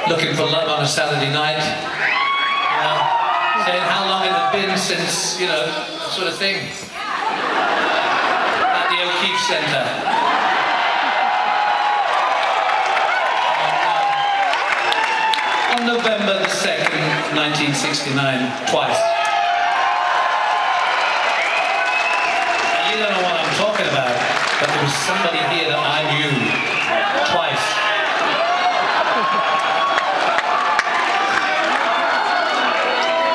looking for love on a Saturday night, you know, saying how long it had been since, you know, that sort of thing. At the O'Keefe Centre. On November the 2nd, 1969, twice. You don't know what I'm talking about, but there was somebody here that I knew twice.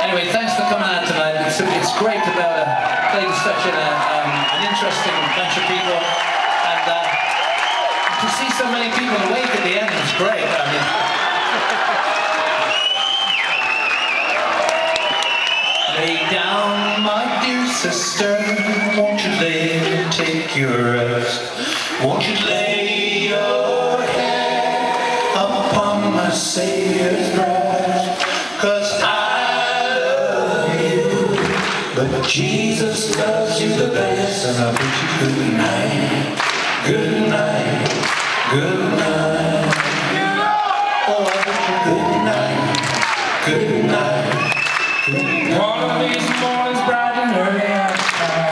Anyway, thanks for coming out tonight. It's great to be able to play to such an interesting bunch of people, and to see so many people awake at the end is great. I mean, lay down, my dear sister, won't you take your rest? Won't you lay your head upon my Savior's breast? 'Cause I love you, but Jesus loves you the best. And I wish you good night, good night, good night. Oh, I wish you good night, good night, good night. One of these mornings bright and early,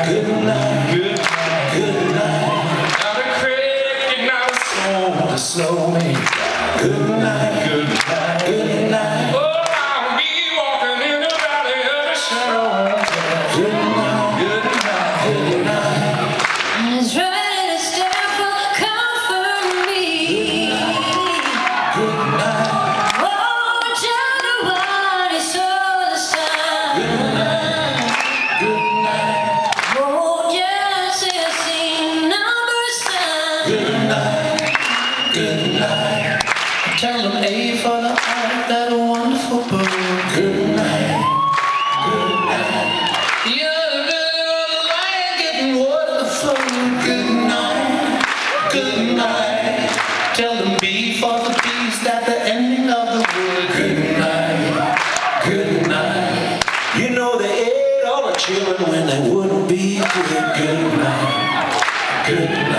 good night, good night, good night. Now the cricket, now the soul, the slow me. Good night, good night, good night. Oh, I'll be walking in the valley of the shadow of death. Good night, good night, good night. And it's ready to step up, comfort me. Good night. Oh, January saw the sun. Good night, good night. Oh, just a scene number sun. Good night, good night. Tell them A for the eye, that wonderful book. Good night, good night. You're the lion getting water flowing. Good night, good night. Tell them B for the beast at the ending of the wood. Good night, good night. You know they ate all the children when they wouldn't be good. Good night, good night.